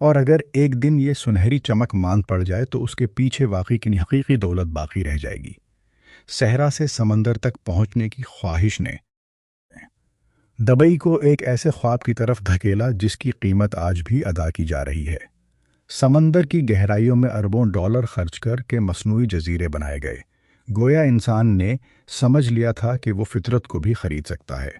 اور اگر ایک دن یہ سنہری چمک ماند پڑ جائے تو اس کے پیچھے واقعی کی حقیقی دولت باقی رہ جائے گی۔ صحرا سے سمندر تک پہنچنے کی خواہش نے دبئی کو ایک ایسے خواب کی طرف دھکیلا جس کی قیمت آج بھی ادا کی جا رہی ہے۔ سمندر کی گہرائیوں میں اربوں ڈالر خرچ کر کے مصنوعی جزیرے بنائے گئے، گویا انسان نے سمجھ لیا تھا کہ وہ فطرت کو بھی خرید سکتا ہے۔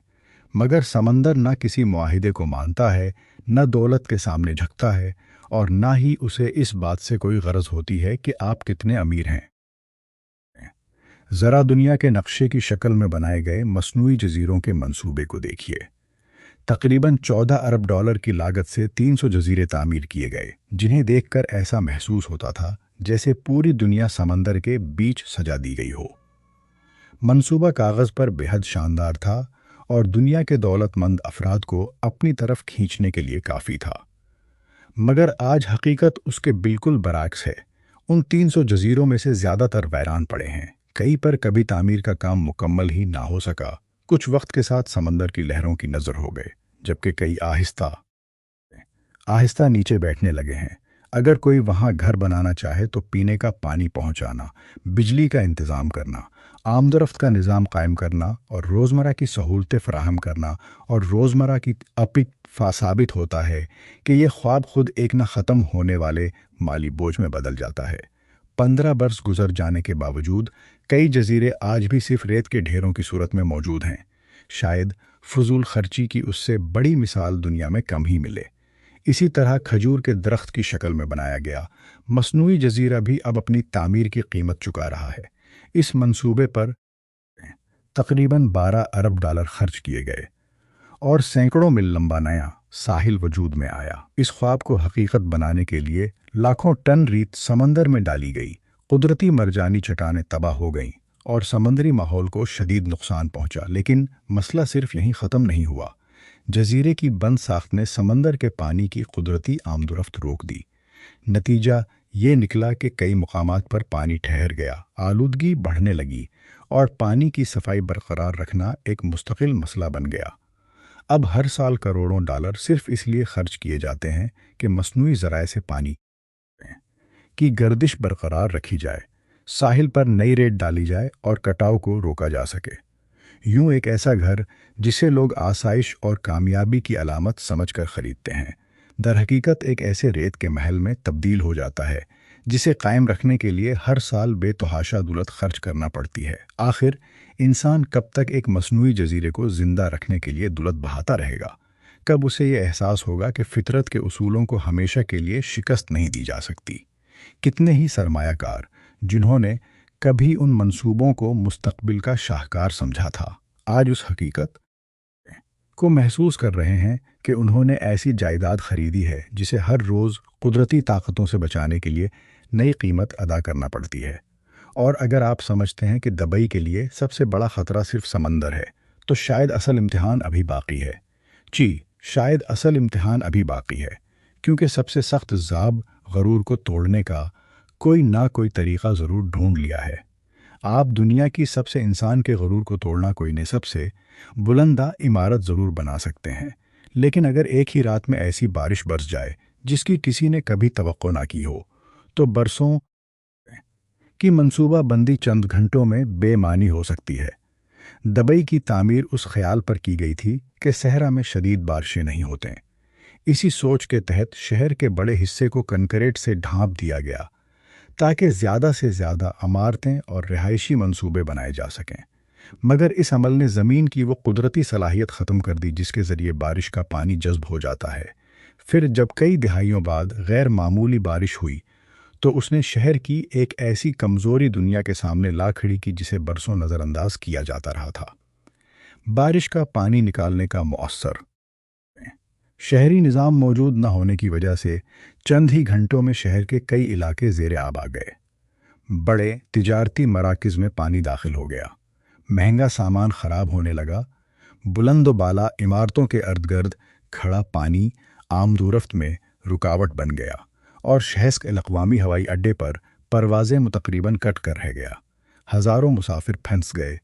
مگر سمندر نہ کسی معاہدے کو مانتا ہے، نہ دولت کے سامنے جھکتا ہے، اور نہ ہی اسے اس بات سے کوئی غرض ہوتی ہے کہ آپ کتنے امیر ہیں۔ ذرا دنیا کے نقشے کی شکل میں بنائے گئے مصنوعی جزیروں کے منصوبے کو دیکھیے۔ تقریباً 14 ارب ڈالر کی لاگت سے 300 جزیرے تعمیر کیے گئے، جنہیں دیکھ کر ایسا محسوس ہوتا تھا جیسے پوری دنیا سمندر کے بیچ سجا دی گئی ہو۔ منصوبہ کاغذ پر بے حد شاندار تھا اور دنیا کے دولت مند افراد کو اپنی طرف کھینچنے کے لیے کافی تھا۔ مگر آج حقیقت اس کے بالکل برعکس ہے۔ ان 300 جزیروں میں سے زیادہ تر ویران پڑے ہیں، کئی پر کبھی تعمیر کا کام مکمل ہی نہ ہو سکا، کچھ وقت کے ساتھ سمندر کی لہروں کی نظر ہو گئے، جبکہ کئی آہستہ آہستہ نیچے بیٹھنے لگے ہیں۔ اگر کوئی وہاں گھر بنانا چاہے تو پینے کا پانی پہنچانا، بجلی کا انتظام کرنا، آمدورفت کا نظام قائم کرنا اور روزمرہ کی سہولتیں فراہم کرنا اور روزمرہ کی ثابت ہوتا ہے کہ یہ خواب خود ایک نہ ختم ہونے والے مالی بوجھ میں بدل جاتا ہے۔ 15 برس گزر جانے کے باوجود کئی جزیرے آج بھی صرف ریت کے ڈھیروں کی صورت میں موجود ہیں۔ شاید فضول خرچی کی اس سے بڑی مثال دنیا میں کم ہی ملے۔ اسی طرح کھجور کے درخت کی شکل میں بنایا گیا مصنوعی جزیرہ بھی اب اپنی تعمیر کی قیمت چکا رہا ہے۔ اس منصوبے پر تقریباً 12 ارب ڈالر خرچ کیے گئے اور سینکڑوں میل لمبا نیا ساحل وجود میں آیا۔ اس خواب کو حقیقت بنانے کے لیے لاکھوں ٹن ریت سمندر میں ڈالی گئی، قدرتی مرجانی چٹانیں تباہ ہو گئیں اور سمندری ماحول کو شدید نقصان پہنچا۔ لیکن مسئلہ صرف یہیں ختم نہیں ہوا۔ جزیرے کی بند ساخت نے سمندر کے پانی کی قدرتی آمدورفت روک دی۔ نتیجہ یہ نکلا کہ کئی مقامات پر پانی ٹھہر گیا، آلودگی بڑھنے لگی اور پانی کی صفائی برقرار رکھنا ایک مستقل مسئلہ بن گیا۔ اب ہر سال کروڑوں ڈالر صرف اس لیے خرچ کیے جاتے ہیں کہ مصنوعی ذرائع سے پانی کی گردش برقرار رکھی جائے، ساحل پر نئی ریت ڈالی جائے اور کٹاؤ کو روکا جا سکے۔ یوں ایک ایسا گھر جسے لوگ آسائش اور کامیابی کی علامت سمجھ کر خریدتے ہیں، در حقیقت ایک ایسے ریت کے محل میں تبدیل ہو جاتا ہے جسے قائم رکھنے کے لیے ہر سال بے تحاشا دولت خرچ کرنا پڑتی ہے۔ آخر انسان کب تک ایک مصنوعی جزیرے کو زندہ رکھنے کے لیے دولت بہاتا رہے گا؟ کب اسے یہ احساس ہوگا کہ فطرت کے اصولوں کو ہمیشہ کے لیے شکست نہیں دی جا سکتی؟ کتنے ہی سرمایہ کار جنہوں نے کبھی ان منصوبوں کو مستقبل کا شاہکار سمجھا تھا، آج اس حقیقت کو محسوس کر رہے ہیں کہ انہوں نے ایسی جائیداد خریدی ہے جسے ہر روز قدرتی طاقتوں سے بچانے کے لیے نئی قیمت ادا کرنا پڑتی ہے۔ اور اگر آپ سمجھتے ہیں کہ دبئی کے لیے سب سے بڑا خطرہ صرف سمندر ہے، تو شاید اصل امتحان ابھی باقی ہے۔ شاید اصل امتحان ابھی باقی ہے، کیونکہ سب سے سخت ضابط غرور کو توڑنے کا کوئی نہ کوئی طریقہ ضرور ڈھونڈ لیا ہے۔ آپ دنیا کی سب سے انسان کے غرور کو توڑنا کوئی نصب سے بلندہ عمارت ضرور بنا سکتے ہیں، لیکن اگر ایک ہی رات میں ایسی بارش برس جائے جس کی کسی نے کبھی توقع نہ کی ہو، تو برسوں کی منصوبہ بندی چند گھنٹوں میں بے معنی ہو سکتی ہے۔ دبئی کی تعمیر اس خیال پر کی گئی تھی کہ صحرا میں شدید بارشیں نہیں ہوتیں۔ اسی سوچ کے تحت شہر کے بڑے حصے کو کنکریٹ سے ڈھانپ دیا گیا تاکہ زیادہ سے زیادہ عمارتیں اور رہائشی منصوبے بنائے جا سکیں۔ مگر اس عمل نے زمین کی وہ قدرتی صلاحیت ختم کر دی جس کے ذریعے بارش کا پانی جذب ہو جاتا ہے۔ پھر جب کئی دہائیوں بعد غیر معمولی بارش ہوئی تو اس نے شہر کی ایک ایسی کمزوری دنیا کے سامنے لا کھڑی کی جسے برسوں نظر انداز کیا جاتا رہا تھا۔ بارش کا پانی نکالنے کا مؤثر شہری نظام موجود نہ ہونے کی وجہ سے چند ہی گھنٹوں میں شہر کے کئی علاقے زیر آب آ گئے۔ بڑے تجارتی مراکز میں پانی داخل ہو گیا، مہنگا سامان خراب ہونے لگا، بلند و بالا عمارتوں کے ارد گرد کھڑا پانی آمدورفت میں رکاوٹ بن گیا اور شہر کے الاقوامی ہوائی اڈے پر پروازیں تقریباً کٹ کر رہ گیا۔ ہزاروں مسافر پھنس گئے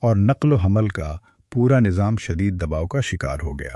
اور نقل و حمل کا پورا نظام شدید دباؤ کا شکار ہو گیا۔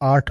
8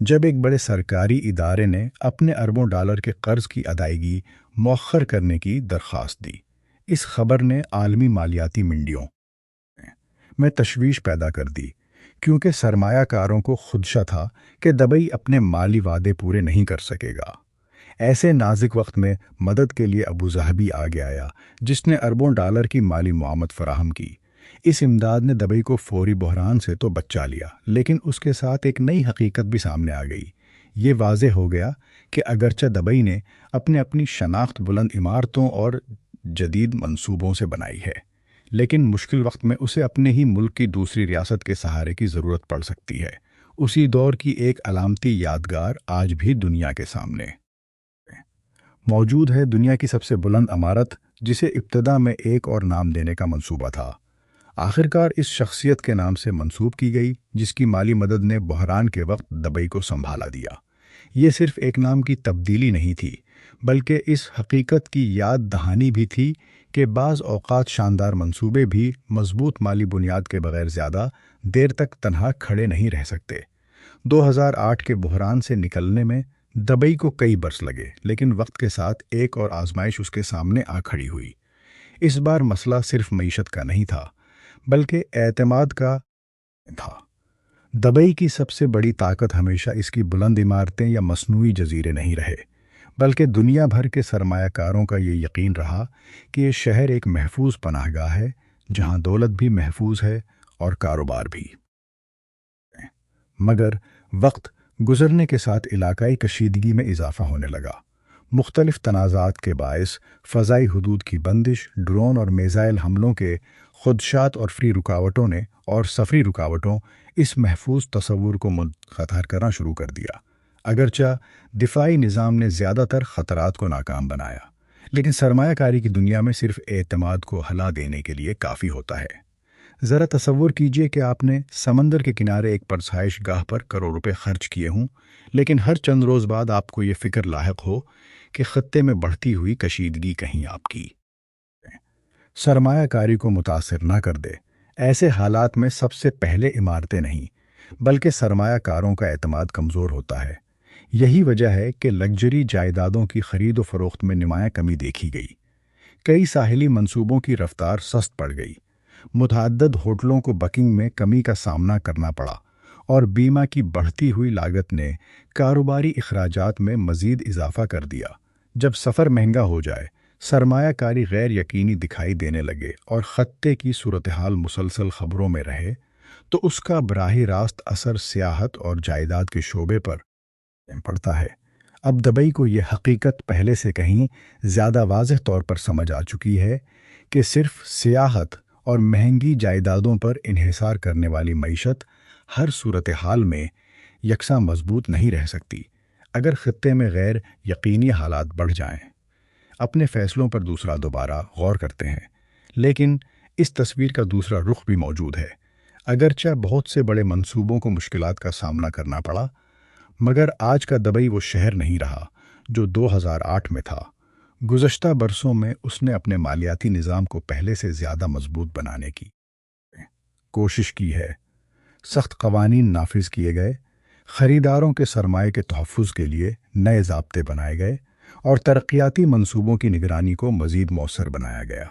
جب ایک بڑے سرکاری ادارے نے اپنے اربوں ڈالر کے قرض کی ادائیگی مؤخر کرنے کی درخواست دی۔ اس خبر نے عالمی مالیاتی منڈیوں میں تشویش پیدا کر دی، کیونکہ سرمایہ کاروں کو خدشہ تھا کہ دبئی اپنے مالی وعدے پورے نہیں کر سکے گا۔ ایسے نازک وقت میں مدد کے لیے ابوظہبی آگے آیا، جس نے اربوں ڈالر کی مالی معاونت فراہم کی۔ اس امداد نے دبئی کو فوری بحران سے تو بچا لیا، لیکن اس کے ساتھ ایک نئی حقیقت بھی سامنے آ گئی۔ یہ واضح ہو گیا کہ اگرچہ دبئی نے اپنی شناخت بلند عمارتوں اور جدید منصوبوں سے بنائی ہے، لیکن مشکل وقت میں اسے اپنے ہی ملک کی دوسری ریاست کے سہارے کی ضرورت پڑ سکتی ہے۔ اسی دور کی ایک علامتی یادگار آج بھی دنیا کے سامنے موجود ہے، دنیا کی سب سے بلند عمارت، جسے ابتدا میں ایک اور نام دینے کا منصوبہ تھا، آخرکار اس شخصیت کے نام سے منسوب کی گئی، جس کی مالی مدد نے بحران کے وقت دبئی کو سنبھالا دیا۔ یہ صرف ایک نام کی تبدیلی نہیں تھی، بلکہ اس حقیقت کی یاد دہانی بھی تھی کہ بعض اوقات شاندار منصوبے بھی مضبوط مالی بنیاد کے بغیر زیادہ دیر تک تنہا کھڑے نہیں رہ سکتے۔ 2008 کے بحران سے نکلنے میں دبئی کو کئی برس لگے، لیکن وقت کے ساتھ ایک اور آزمائش اس کے سامنے آ کھڑی ہوئی۔ اس بار مسئلہ صرف معیشت کا نہیں تھا، بلکہ اعتماد کا تھا۔ دبئی کی سب سے بڑی طاقت ہمیشہ اس کی بلند عمارتیں یا مصنوعی جزیرے نہیں رہے، بلکہ دنیا بھر کے سرمایہ کاروں کا یہ یقین رہا کہ یہ شہر ایک محفوظ پناہ گاہ ہے، جہاں دولت بھی محفوظ ہے اور کاروبار بھی۔ مگر وقت گزرنے کے ساتھ علاقائی کشیدگی میں اضافہ ہونے لگا۔ مختلف تنازعات کے باعث فضائی حدود کی بندش، ڈرون اور میزائل حملوں کے خدشات اور سفری رکاوٹوں اس محفوظ تصور کو منقطع کرنا شروع کر دیا۔ اگرچہ دفاعی نظام نے زیادہ تر خطرات کو ناکام بنایا، لیکن سرمایہ کاری کی دنیا میں صرف اعتماد کو ہلا دینے کے لیے کافی ہوتا ہے۔ ذرا تصور کیجئے کہ آپ نے سمندر کے کنارے ایک پرسائش گاہ پر کروڑ روپے خرچ کیے ہوں، لیکن ہر چند روز بعد آپ کو یہ فکر لاحق ہو کہ خطے میں بڑھتی ہوئی کشیدگی کہیں آپ کی سرمایہ کاری کو متاثر نہ کر دے۔ ایسے حالات میں سب سے پہلے عمارتیں نہیں، بلکہ سرمایہ کاروں کا اعتماد کمزور ہوتا ہے۔ یہی وجہ ہے کہ لگژری جائیدادوں کی خرید و فروخت میں نمایاں کمی دیکھی گئی۔ کئی ساحلی منصوبوں کی رفتار سست پڑ گئی، متعدد ہوٹلوں کو بکنگ میں کمی کا سامنا کرنا پڑا، اور بیمہ کی بڑھتی ہوئی لاگت نے کاروباری اخراجات میں مزید اضافہ کر دیا۔ جب سفر مہنگا ہو جائے، سرمایہ کاری غیر یقینی دکھائی دینے لگے اور خطے کی صورتحال مسلسل خبروں میں رہے، تو اس کا براہ راست اثر سیاحت اور جائیداد کے شعبے پر پڑتا ہے۔ اب دبئی کو یہ حقیقت پہلے سے کہیں زیادہ واضح طور پر سمجھ آ چکی ہے کہ صرف سیاحت اور مہنگی جائیدادوں پر انحصار کرنے والی معیشت ہر صورتحال میں یکساں مضبوط نہیں رہ سکتی۔ اگر خطے میں غیر یقینی حالات بڑھ جائیں، اپنے فیصلوں پر دوبارہ غور کرتے ہیں۔ لیکن اس تصویر کا دوسرا رخ بھی موجود ہے۔ اگرچہ بہت سے بڑے منصوبوں کو مشکلات کا سامنا کرنا پڑا، مگر آج کا دبئی وہ شہر نہیں رہا جو 2008 میں تھا۔ گزشتہ برسوں میں اس نے اپنے مالیاتی نظام کو پہلے سے زیادہ مضبوط بنانے کی کوشش کی ہے۔ سخت قوانین نافذ کیے گئے، خریداروں کے سرمایہ کے تحفظ کے لیے نئے ضابطے بنائے گئے، اور ترقیاتی منصوبوں کی نگرانی کو مزید مؤثر بنایا گیا۔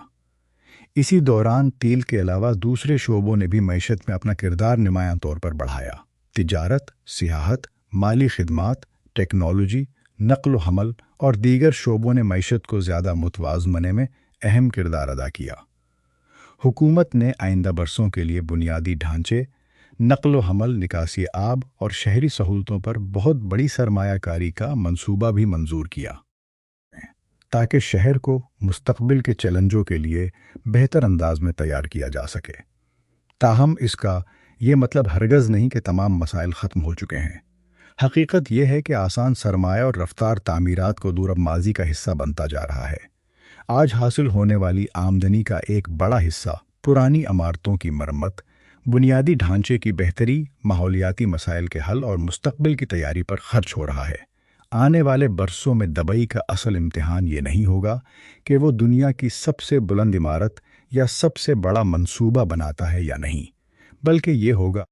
اسی دوران تیل کے علاوہ دوسرے شعبوں نے بھی معیشت میں اپنا کردار نمایاں طور پر بڑھایا۔ تجارت، سیاحت، مالی خدمات، ٹیکنالوجی، نقل و حمل اور دیگر شعبوں نے معیشت کو زیادہ متوازن بنانے میں اہم کردار ادا کیا۔ حکومت نے آئندہ برسوں کے لیے بنیادی ڈھانچے، نقل و حمل، نکاسی آب اور شہری سہولتوں پر بہت بڑی سرمایہ کاری کا منصوبہ بھی منظور کیا، تاکہ شہر کو مستقبل کے چیلنجوں کے لیے بہتر انداز میں تیار کیا جا سکے۔ تاہم اس کا یہ مطلب ہرگز نہیں کہ تمام مسائل ختم ہو چکے ہیں۔ حقیقت یہ ہے کہ آسان سرمایہ اور رفتار تعمیرات کو دور اب ماضی کا حصہ بنتا جا رہا ہے۔ آج حاصل ہونے والی آمدنی کا ایک بڑا حصہ پرانی عمارتوں کی مرمت، بنیادی ڈھانچے کی بہتری، ماحولیاتی مسائل کے حل اور مستقبل کی تیاری پر خرچ ہو رہا ہے۔ آنے والے برسوں میں دبئی کا اصل امتحان یہ نہیں ہوگا کہ وہ دنیا کی سب سے بلند عمارت یا سب سے بڑا منصوبہ بناتا ہے یا نہیں، بلکہ یہ ہوگا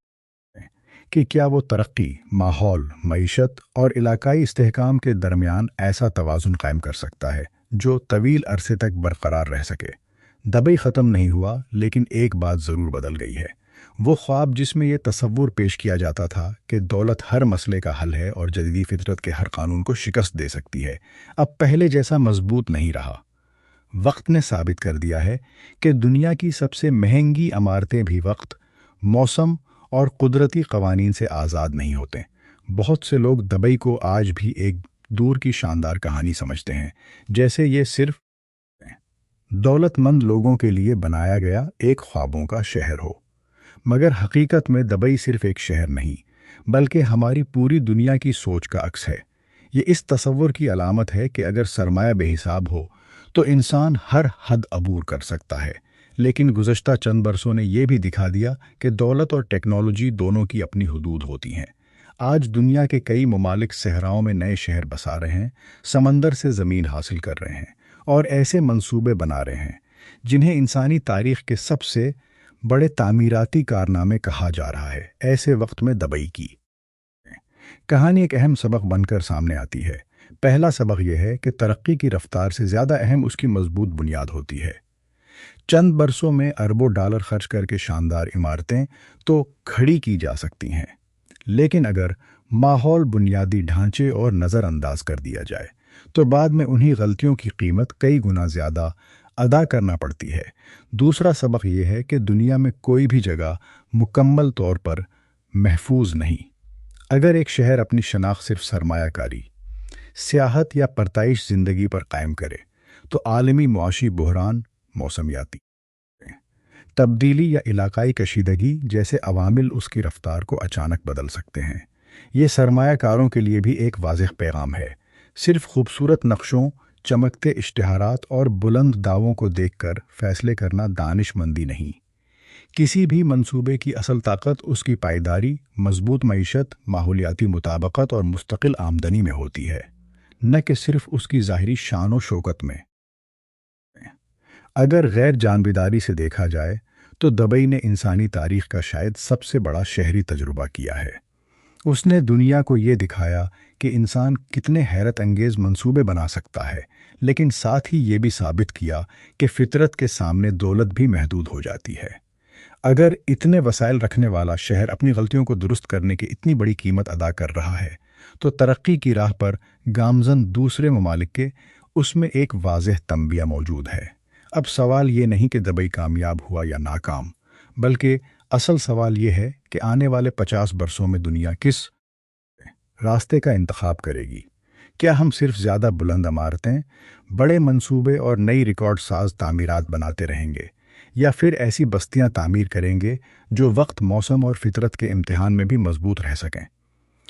کہ کیا وہ ترقی، ماحول، معیشت اور علاقائی استحکام کے درمیان ایسا توازن قائم کر سکتا ہے جو طویل عرصے تک برقرار رہ سکے۔ دبئی ختم نہیں ہوا، لیکن ایک بات ضرور بدل گئی ہے۔ وہ خواب جس میں یہ تصور پیش کیا جاتا تھا کہ دولت ہر مسئلے کا حل ہے اور جدیدی فطرت کے ہر قانون کو شکست دے سکتی ہے، اب پہلے جیسا مضبوط نہیں رہا۔ وقت نے ثابت کر دیا ہے کہ دنیا کی سب سے مہنگی عمارتیں بھی وقت، موسم اور قدرتی قوانین سے آزاد نہیں ہوتے۔ بہت سے لوگ دبئی کو آج بھی ایک دور کی شاندار کہانی سمجھتے ہیں، جیسے یہ صرف دولت مند لوگوں کے لیے بنایا گیا ایک خوابوں کا شہر ہو۔ مگر حقیقت میں دبئی صرف ایک شہر نہیں، بلکہ ہماری پوری دنیا کی سوچ کا عکس ہے۔ یہ اس تصور کی علامت ہے کہ اگر سرمایہ بے حساب ہو تو انسان ہر حد عبور کر سکتا ہے، لیکن گزشتہ چند برسوں نے یہ بھی دکھا دیا کہ دولت اور ٹیکنالوجی دونوں کی اپنی حدود ہوتی ہیں۔ آج دنیا کے کئی ممالک صحراؤں میں نئے شہر بسا رہے ہیں، سمندر سے زمین حاصل کر رہے ہیں اور ایسے منصوبے بنا رہے ہیں جنہیں انسانی تاریخ کے سب سے بڑے تعمیراتی کارنامے کہا جا رہا ہے۔ ایسے وقت میں دبئی کی کہانی ایک اہم سبق بن کر سامنے آتی ہے۔ پہلا سبق یہ ہے کہ ترقی کی رفتار سے زیادہ اہم اس کی مضبوط بنیاد ہوتی ہے۔ چند برسوں میں اربوں ڈالر خرچ کر کے شاندار عمارتیں تو کھڑی کی جا سکتی ہیں، لیکن اگر ماحول، بنیادی ڈھانچے اور نظر انداز کر دیا جائے تو بعد میں انہی غلطیوں کی قیمت کئی گنا زیادہ ادا کرنا پڑتی ہے۔ دوسرا سبق یہ ہے کہ دنیا میں کوئی بھی جگہ مکمل طور پر محفوظ نہیں۔ اگر ایک شہر اپنی شناخت صرف سرمایہ کاری، سیاحت یا پرتعیش زندگی پر قائم کرے تو عالمی معاشی بحران، موسمیاتی تبدیلی یا علاقائی کشیدگی جیسے عوامل اس کی رفتار کو اچانک بدل سکتے ہیں۔ یہ سرمایہ کاروں کے لیے بھی ایک واضح پیغام ہے۔ صرف خوبصورت نقشوں، چمکتے اشتہارات اور بلند دعووں کو دیکھ کر فیصلے کرنا دانش مندی نہیں۔ کسی بھی منصوبے کی اصل طاقت اس کی پائیداری، مضبوط معیشت، ماحولیاتی مطابقت اور مستقل آمدنی میں ہوتی ہے، نہ کہ صرف اس کی ظاہری شان و شوکت میں۔ اگر غیر جانبداری سے دیکھا جائے تو دبئی نے انسانی تاریخ کا شاید سب سے بڑا شہری تجربہ کیا ہے۔ اس نے دنیا کو یہ دکھایا کہ انسان کتنے حیرت انگیز منصوبے بنا سکتا ہے، لیکن ساتھ ہی یہ بھی ثابت کیا کہ فطرت کے سامنے دولت بھی محدود ہو جاتی ہے۔ اگر اتنے وسائل رکھنے والا شہر اپنی غلطیوں کو درست کرنے کی اتنی بڑی قیمت ادا کر رہا ہے تو ترقی کی راہ پر گامزن دوسرے ممالک کے اس میں ایک واضح تنبیہ موجود ہے۔ اب سوال یہ نہیں کہ دبئی کامیاب ہوا یا ناکام، بلکہ اصل سوال یہ ہے کہ آنے والے 50 برسوں میں دنیا کس راستے کا انتخاب کرے گی۔ کیا ہم صرف زیادہ بلند عمارتیں، بڑے منصوبے اور نئی ریکارڈ ساز تعمیرات بناتے رہیں گے، یا پھر ایسی بستیاں تعمیر کریں گے جو وقت، موسم اور فطرت کے امتحان میں بھی مضبوط رہ سکیں؟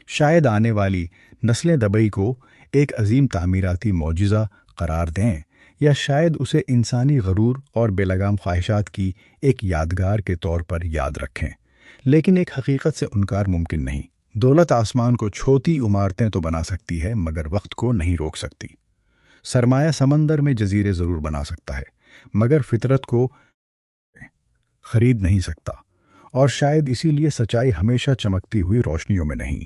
شاید آنے والی نسلیں دبئی کو ایک عظیم تعمیراتی معجزہ قرار دیں، یا شاید اسے انسانی غرور اور بے لگام خواہشات کی ایک یادگار کے طور پر یاد رکھیں۔ لیکن ایک حقیقت سے انکار ممکن نہیں۔ دولت آسمان کو چھوتی عمارتیں تو بنا سکتی ہے، مگر وقت کو نہیں روک سکتی۔ سرمایہ سمندر میں جزیرے ضرور بنا سکتا ہے، مگر فطرت کو خرید نہیں سکتا۔ اور شاید اسی لیے سچائی ہمیشہ چمکتی ہوئی روشنیوں میں نہیں،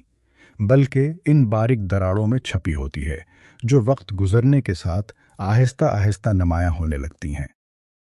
بلکہ ان باریک دراڑوں میں چھپی ہوتی ہے، جو وقت گزرنے کے ساتھ آہستہ آہستہ نمایاں ہونے لگتی ہیں۔